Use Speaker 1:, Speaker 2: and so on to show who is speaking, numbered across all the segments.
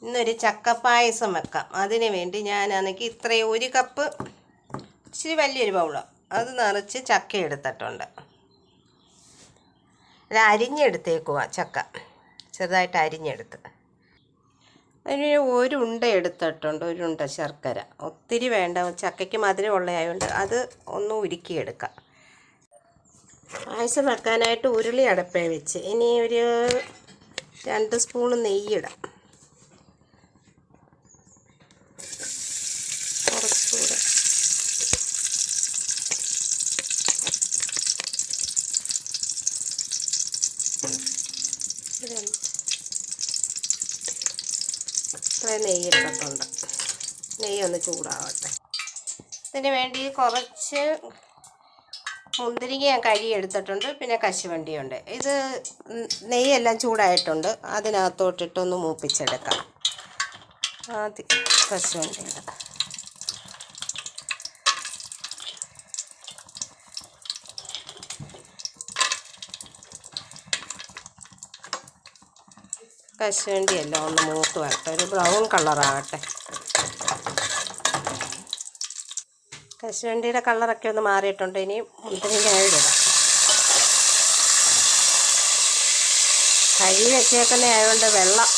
Speaker 1: ഇന്നൊരു ചക്കപ്പായസം വെക്കാം. അതിന് വേണ്ടി ഞാനാണെങ്കിൽ ഇത്രയും 1 കപ്പ് ഇച്ചിരി വലിയൊരു ബൗള് അത് നിറച്ച് ചക്ക എടുത്തിട്ടുണ്ട്. അത് അരിഞ്ഞെടുത്തേക്കുക. ചക്ക ചെറുതായിട്ട് അരിഞ്ഞെടുത്ത് അതിന് 1 ഉണ്ട എടുത്തിട്ടുണ്ട്. 1 ഉണ്ട ശർക്കര. ഒത്തിരി വേണ്ട, ചക്കയ്ക്ക് മധുരം ഉള്ളതായതുകൊണ്ട് അത് ഒന്ന് ഉരുക്കിയെടുക്കാം. പായസം വെക്കാനായിട്ട് ഉരുളി അടപ്പേ വെച്ച് ഇനി ഒരു 2 സ്പൂൺ നെയ്യിടാം. കുറച്ചുകൂടെ ഇത്രയും നെയ്യിട്ടിട്ടുണ്ട്. നെയ്യൊന്ന് ചൂടാവട്ടെ. ഇതിന് വേണ്ടി കുറച്ച് മുന്തിരിങ്ങ ഞാൻ കഴുകിയെടുത്തിട്ടുണ്ട്. പിന്നെ കശുവണ്ടിയുണ്ട്. ഇത് നെയ്യെല്ലാം ചൂടായിട്ടുണ്ട്. അതിനകത്തോട്ടിട്ടൊന്ന് മൂപ്പിച്ചെടുക്കാം. ആദ്യം കശുവണ്ടി ഇടാം. കശുവണ്ടിയെല്ലാം ഒന്ന് മൂത്ത് വരട്ടെ. ഒരു ബ്രൗൺ കളറാകട്ടെ. കശുവണ്ടിയുടെ കളറൊക്കെ ഒന്ന് മാറിയിട്ടുണ്ട്. ഇനി മുന്തിരിങ്ങ ഇടാം. കഴുകി വെച്ചേക്കുന്ന ആയതുകൊണ്ട് വെള്ളം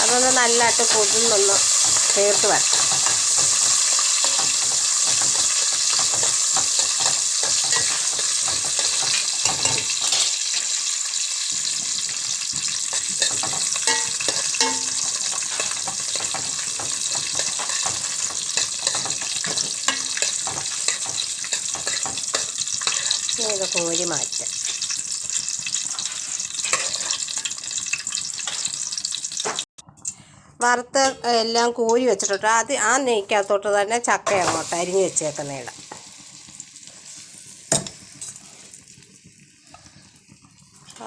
Speaker 1: അതൊന്ന് നല്ലതായിട്ട് കുതിർന്നൊന്ന് ചേർത്ത് വരട്ടെ. ഇത് കോരി മാറ്റാം. വറുത്ത് എല്ലാം കോരി വെച്ചിട്ടുണ്ട്. അത് ആ നെയ്ക്കകത്തോട്ട് തന്നെ ചക്ക അങ്ങോട്ട് അരിഞ്ഞ് വെച്ചേക്കുന്ന ഇടാം.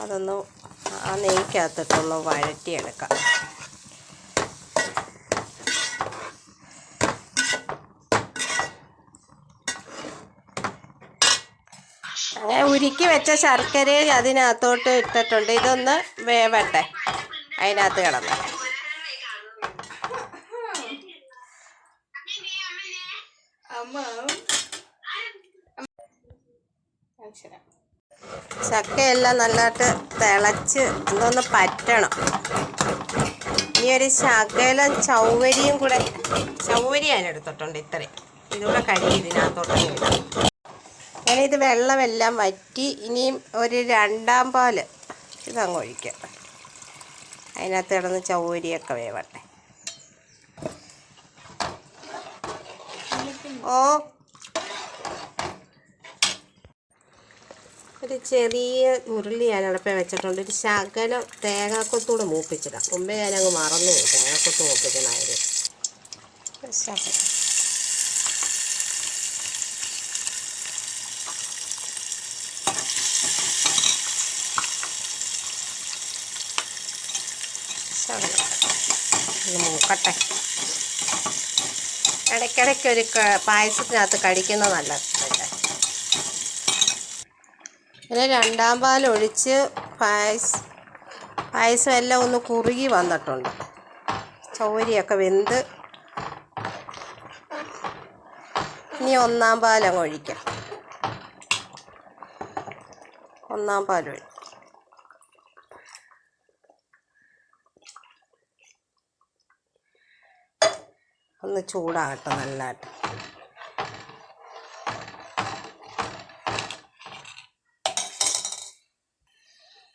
Speaker 1: അതൊന്ന് ആ നെയ്ക്കകത്തിട്ടൊന്ന് വഴറ്റിയെടുക്കാം. അങ്ങനെ ഉരുക്കി വെച്ച ശർക്കര അതിനകത്തോട്ട് ഇട്ടിട്ടുണ്ട്. ഇതൊന്ന് വേവട്ടെ. അതിനകത്ത് കിടന്ന് ചക്കയെല്ലാം നല്ലതായിട്ട് തിളച്ച് ഇതൊന്ന് പറ്റണം. ഇനി ഒരു ശകലം ചൗവരിയും കൂടെ, ചൗവരി അതിനെടുത്തിട്ടുണ്ട്. ഇത്രയും ഇതുകൂടെ കഴുകി ഇതിനകത്തോട്ട് ഇടാം. അങ്ങനെ ഇത് വെള്ളമെല്ലാം വറ്റി. ഇനിയും ഒരു 2-ാം പാൽ ഇതങ്ങ് ഒഴിക്കാം. അതിനകത്ത് കിടന്ന് ചൗവരിയൊക്കെ വേവട്ടെ. ഒരു ചെറിയ ഉരുളി ഞാൻ അടപ്പേ വെച്ചിട്ടുണ്ട്. ഒരു ശകലം തേങ്ങാക്കൊത്തൂടെ മൂപ്പിച്ചിടാം. മുമ്പേ ഞാനങ്ങ് മറന്നു പോകും തേങ്ങാക്കൊത്ത് മൂപ്പിക്കണമായിരുന്നു. ശകലം മൂക്കട്ടെ. ഇടയ്ക്കിടയ്ക്ക് ഒരു പായസത്തിനകത്ത് കടിക്കുന്നത് നല്ലതല്ലേ. പിന്നെ 2-ാം പാൽ ഒഴിച്ച് പായസം എല്ലാം ഒന്ന് കുറുകി വന്നിട്ടുണ്ട്. ചൗവരിയൊക്കെ വെന്ത് ഇനി 1-ാം പാലങ്ങ് ഒഴിക്കാം. 1-ാം പാൽ ഒഴിക്കും. ഒന്ന് ചൂടാകട്ടെ നല്ലതായിട്ട്.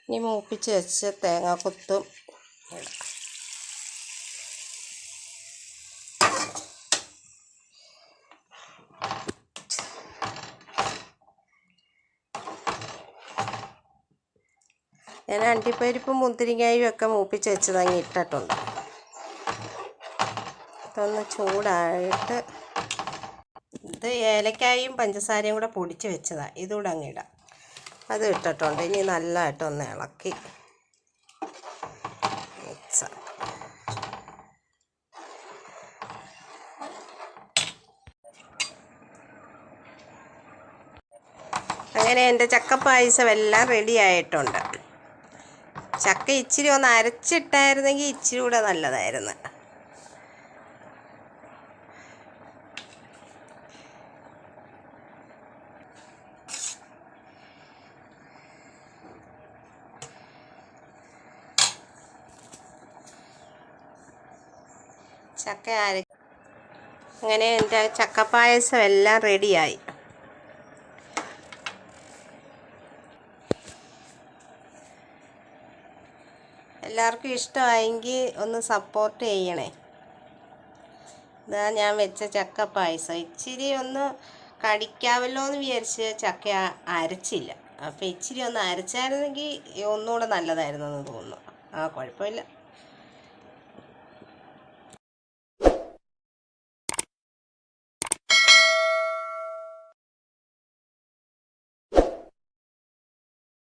Speaker 1: ഇനി മൂപ്പിച്ച് വെച്ച് തേങ്ങാക്കൊത്തും ഇടാം. ഞാൻ അണ്ടിപ്പരിപ്പും മുന്തിരിങ്ങയും ഒക്കെ മൂപ്പിച്ച് വെച്ചതങ്ങ് ഇട്ടിട്ടുണ്ട്. ഇതൊന്ന് ചൂടായിട്ട് ഇത് ഏലക്കായും പഞ്ചസാരയും കൂടെ പൊടിച്ച് വെച്ചതാണ്. ഇതുകൂടെ അങ്ങ് ഇടാം. അത് ഇട്ടിട്ടുണ്ട്. ഇനി നല്ലതായിട്ടൊന്ന് ഇളക്കി മിക്സ്. അങ്ങനെ എൻ്റെ ചക്കപ്പായസം എല്ലാം റെഡി ആയിട്ടുണ്ട്. ചക്ക ഇച്ചിരി ഒന്ന് അരച്ചിട്ടായിരുന്നെങ്കിൽ ഇച്ചിരി കൂടെ നല്ലതായിരുന്നു. ചക്ക അങ്ങനെ എൻ്റെ ചക്കപ്പായസം എല്ലാം റെഡിയായി. എല്ലാവർക്കും ഇഷ്ടമായെങ്കിൽ ഒന്ന് സപ്പോർട്ട് ചെയ്യണേ. ഇതാ ഞാൻ വെച്ച ചക്ക പായസം. ഇച്ചിരി ഒന്ന് കടിക്കാമല്ലോ എന്ന് വിചാരിച്ച് ചക്ക അരച്ചില്ല. അപ്പോൾ ഇച്ചിരി ഒന്ന് അരച്ചായിരുന്നെങ്കിൽ ഒന്നുകൂടെ നല്ലതായിരുന്നു എന്ന് തോന്നുന്നു. കുഴപ്പമില്ല.